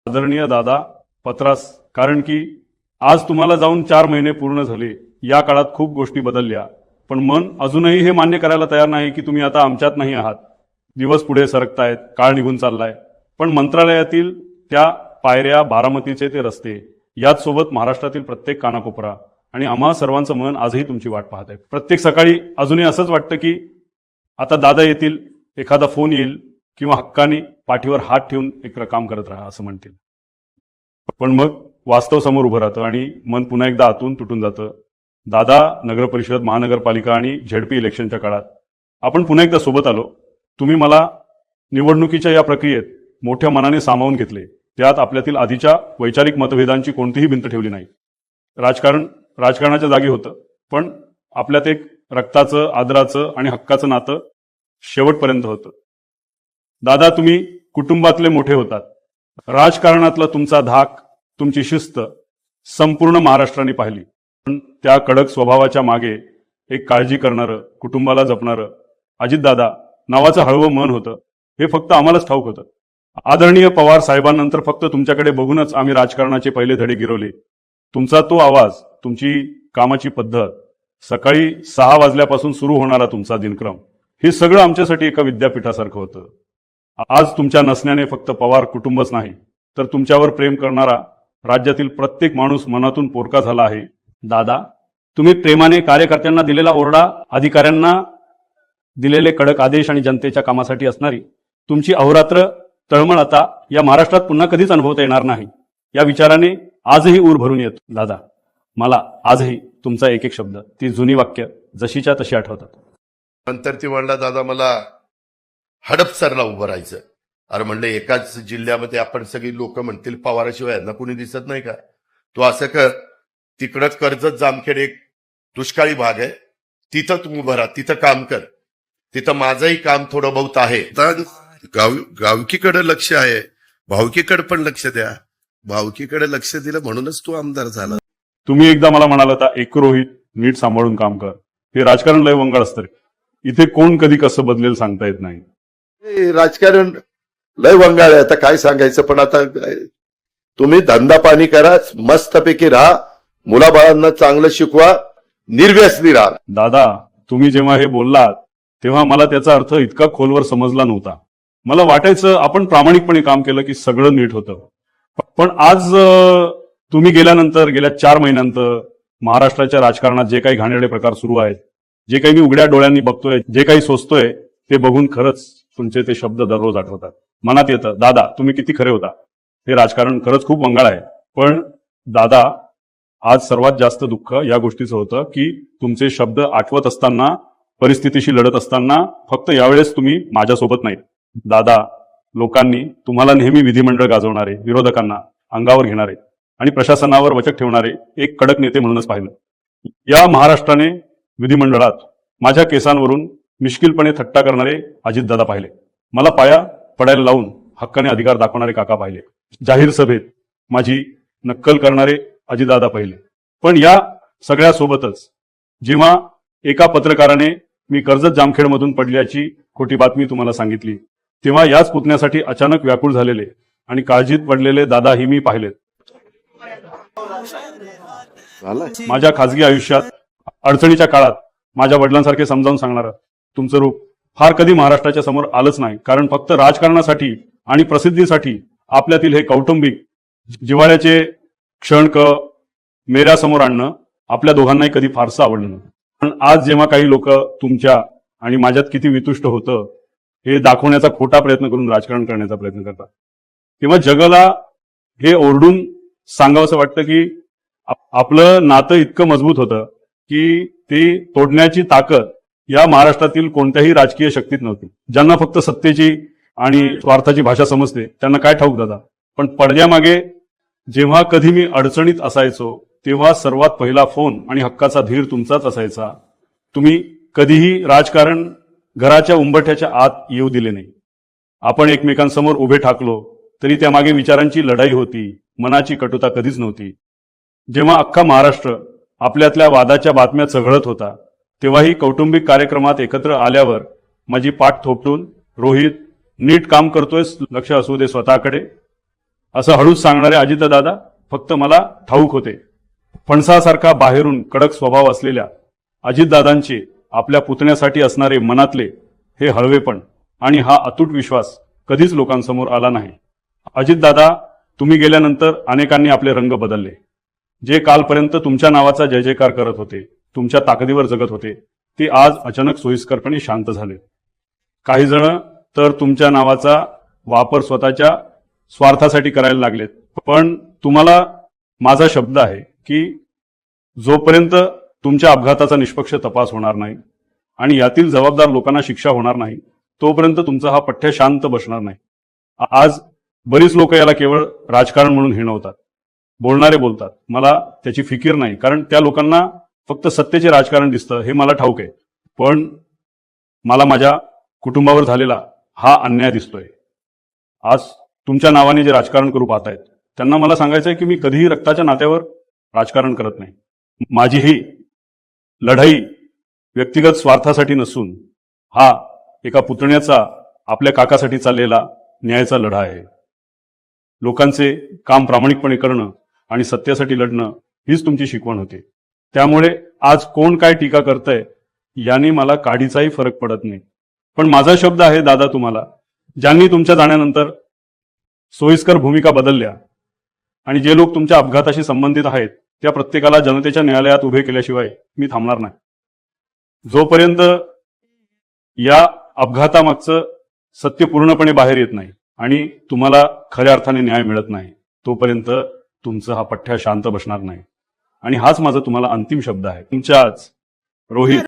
आदरणीय दादा पत्रास, कारण की आज तुम्हाला जाऊन 4 महिने पूर्ण झाले. या काळात खूप गोष्टी बदलल्या, पण मन अजूनही हे मान्य करायला तयार नाही की तुम्ही आता आमच्यात नाही आहात. दिवस पुढे सरकतायत, काळ निघून चाललाय, पण मंत्रालयातील त्या पायऱ्या, बारामतीचे ते रस्ते, याच सोबत महाराष्ट्रातील प्रत्येक कानाकोपरा आणि आम्हा सर्वांचं मन आजही तुमची वाट पाहत आहे. प्रत्येक सकाळी अजूनही असंच वाटतं की आता दादा येतील, एखादा फोन येईल किंवा हक्कानी पाठीवर हात ठेवून एक काम करत राहा असं म्हणतील. पण मग वास्तव समोर उभं राहतं आणि मन पुन्हा एकदा आतून तुटून जातं. दादा, नगरपरिषद, महानगरपालिका आणि झेडपी इलेक्शनच्या काळात आपण पुन्हा एकदा सोबत आलो. तुम्ही मला निवडणुकीच्या या प्रक्रियेत मोठ्या मनाने सामावून घेतले. त्यात आपल्यातील आधीच्या वैचारिक मतभेदांची कोणतीही भिंत ठेवली नाही. राजकारणाच्या जागी होतं, पण आपल्यात एक रक्ताचं, आदराचं आणि हक्काचं नातं शेवटपर्यंत होतं. दादा, तुम्ही कुटुंबातले मोठे होतात. राजकारणातला तुमचा धाक, तुमची शिस्त संपूर्ण महाराष्ट्राने पाहिली. पण त्या कडक स्वभावाच्या मागे एक काळजी करणारं, कुटुंबाला जपणारं अजितदादा नावाचं हळवं मन होतं. हे फक्त आम्हालाच ठाऊक होतं. आदरणीय पवार साहेबांनंतर फक्त तुमच्याकडे बघूनच आम्ही राजकारणाचे पहिले धडे गिरवले. तुमचा तो आवाज, तुमची कामाची पद्धत, सकाळी 6 वाजल्यापासून सुरू होणारा तुमचा दिनक्रम, हे सगळं आमच्यासाठी एका विद्यापीठासारखं होतं. आज तुमच्या नसण्याने फक्त पवार कुटुंबच नाही, तर तुमच्यावर प्रेम करणारा राज्यातील प्रत्येक माणूस मनातून पोरका झाला आहे. दादा, तुम्ही प्रेमाने कार्यकर्त्यांना दिलेला ओरडा, अधिकाऱ्यांना दिलेले कडक आदेश आणि जनतेच्या कामासाठी असणारी तुमची अहोरात्र तळमळ आता या महाराष्ट्रात पुन्हा कधीच अनुभवता येणार नाही. या विचाराने आजही ऊर भरून येतो. दादा, मला आजही तुमचा एक एक शब्द, ती जुनी वाक्य जशीच्या तशी आठवतात. नंतर ती म्हणला, दादा मला हडपसरला उभं राहायचं. अरे म्हणलं, एकाच जिल्ह्यामध्ये आपण सगळी लोक म्हणतील पवाराशिवाय यांना कुणी दिसत नाही का? तू असं कर, तिकडं कर्जत जामखेड एक दुष्काळी भाग आहे, तिथं तू उभं राहा, तिथं काम कर. तिथं माझंही काम थोडं बहुत आहे. गावकीकडे लक्ष आहे, भावकीकडे पण लक्ष द्या. भावकीकडे लक्ष दिलं म्हणूनच तू आमदार झाला. तुम्ही एकदा मला म्हणाल होता, एक रोहित, नीट सांभाळून काम कर. हे राजकारण लय वंगाळ असतं रे. इथे कोण कधी कसं बदलेल सांगता येत नाही. राजकारण लय वंगाळ आहे, आता काय सांगायचं. पण आता तुम्ही धंदा पाणी करा, मस्तपैकी राहा, मुलाबाळांना चांगलं शिकवा, निर्व्यसनी राहा. दादा, तुम्ही जेव्हा हे बोललात तेव्हा मला त्याचा अर्थ इतका खोलवर समजला नव्हता. मला वाटायचं आपण प्रामाणिकपणे काम केलं की सगळं नीट होतं. पण आज तुम्ही गेल्यानंतर, गेल्या 4 महिन्यानंतर महाराष्ट्राच्या राजकारणात जे काही घाणेरडे प्रकार सुरू आहेत, जे काही मी उघड्या डोळ्यांनी बघतोय, जे काही सोचतोय, ते बघून खरंच तुमचे ते शब्द दररोज आठवतात. मनात येतं, दादा तुम्ही किती खरे होता. हे राजकारण खरंच खूप वंगाळ आहे. पण दादा, आज सर्वात जास्त दुःख या गोष्टीचं होतं की तुमचे शब्द आठवत असताना, परिस्थितीशी लढत असताना फक्त यावेळेस तुम्ही माझ्यासोबत नाहीत. दादा, लोकांनी तुम्हाला नेहमी विधिमंडळ गाजवणारे, विरोधकांना अंगावर घेणारे आणि प्रशासनावर वचक ठेवणारे एक कडक नेते म्हणूनच पाहिलं. या महाराष्ट्राने विधिमंडळात माझ्या केसांवरून मिश्किलपणे थट्टा करणारे अजितदादा पाहिले. मला पाया पडायला लावून हक्काने अधिकार दाखवणारे काका पाहिले. जाहीर सभेत माझी नक्कल करणारे अजितदादा पाहिले. पण या सगळ्यासोबतच जेव्हा एका पत्रकाराने मी कर्जत जामखेडमधून पडल्याची खोटी बातमी तुम्हाला सांगितली, तेव्हा याच पुतण्यासाठी अचानक व्याकुळ झालेले आणि काळजीत पडलेले दादाही मी पाहिलेत. माझ्या खासगी आयुष्यात अडचणीच्या काळात माझ्या वडिलांसारखे समजावून सांगणारं तुमचं रूप फार कधी महाराष्ट्राच्या समोर आलंच नाही. कारण फक्त राजकारणासाठी आणि प्रसिद्धीसाठी आपल्यातील हे कौटुंबिक जिव्हाळ्याचे क्षण मेऱ्यासमोर आणणं आपल्या दोघांनाही कधी फारसं आवडलं नाही. पण आज जेव्हा काही लोक तुमच्या आणि माझ्यात किती वितुष्ट होतं हे दाखवण्याचा खोटा प्रयत्न करून राजकारण करण्याचा प्रयत्न करतात, तेव्हा जगाला हे ओरडून सांगावंसं वाटतं की आपलं नातं इतकं मजबूत होतं की ते तोडण्याची ताकद या महाराष्ट्रातील कोणत्याही राजकीय शक्तीत नव्हती. ज्यांना फक्त सत्तेची आणि स्वार्थाची भाषा समजते त्यांना काय ठाऊक दादा. पण पडद्यामागे जेव्हा कधी मी अडचणीत असायचो तेव्हा सर्वात पहिला फोन आणि हक्काचा धीर तुमचाच असायचा. तुम्ही कधीही राजकारण घराच्या उंबरठ्याच्या आत येऊ दिले नाही. आपण एकमेकांसमोर उभे ठाकलो तरी त्यामागे विचारांची लढाई होती, मनाची कटुता कधीच नव्हती. जेव्हा अख्खा महाराष्ट्र आपल्यातल्या वादाच्या बातम्या चघळत होता तेव्हाही कौटुंबिक कार्यक्रमात एकत्र आल्यावर माझी पाठ थोपटून, रोहित नीट काम करतोयस, लक्ष असू दे स्वतःकडे, असं हळूच सांगणारे अजितदादा फक्त मला ठाऊक होते. फणसासारखा बाहेरून कडक स्वभाव असलेल्या अजितदादांचे आपल्या पुतण्यासाठी असणारे मनातले हे हळवेपण आणि हा अतूट विश्वास कधीच लोकांसमोर आला नाही. अजितदादा, तुम्ही गेल्यानंतर अनेकांनी आपले रंग बदलले. जे कालपर्यंत तुमच्या नावाचा जय जयकार करत होते, तुमच्या ताकदीवर जगत होते, ते आज अचानक सोयीस्करपणे शांत झाले. काही जण तर तुमच्या नावाचा वापर स्वतःच्या स्वार्थासाठी करायला लागलेत. पण तुम्हाला माझा शब्द आहे की जोपर्यंत तुमच्या अपघाताचा निष्पक्ष तपास होणार नाही आणि यातील जबाबदार लोकांना शिक्षा होणार नाही, तोपर्यंत तुमचा हा पठ्य शांत बसणार नाही. आज बरीच लोक याला केवळ राजकारण म्हणून हिणवतात. बोलणारे बोलतात, मला त्याची फिकीर नाही, कारण त्या लोकांना फक्त सत्तेचे राजकारण दिसतं हे मला ठाऊक आहे. पण मला माझ्या कुटुंबावर झालेला हा अन्याय दिसतोय. आज तुमच्या नावाने जे राजकारण करू पाहतायत त्यांना मला सांगायचंय की मी कधीही रक्ताच्या नात्यावर राजकारण करत नाही. माझी ही लढाई व्यक्तिगत स्वार्थासाठी नसून हा एका पुतण्याचा आपल्या काकासाठी चाललेला न्यायाचा लढा आहे. लोकांचे काम प्रामाणिकपणे करणं आणि सत्यासाठी लढणं हीच तुमची शिकवण होती. त्यामुळे आज कोण काय टीका करतंय याने मला काडीचाही फरक पडत नाही. पण माझा शब्द आहे दादा तुम्हाला, ज्यांनी तुमच्या जाण्यानंतर सोयीस्कर भूमिका बदलल्या आणि जे लोक तुमच्या अपघाताशी संबंधित आहेत त्या प्रत्येकाला जनतेच्या न्यायालयात उभे केल्याशिवाय मी थांबणार नाही. जोपर्यंत या अपघातामागचं सत्य पूर्णपणे बाहेर येत नाही आणि तुम्हाला खऱ्या अर्थाने न्याय मिळत नाही, तोपर्यंत तुमचा हा पठ्ठ्या शांत बसणार नाही. आणि हाच माझा तुम्हाला अंतिम शब्द आहे. तुमच्याच रोहित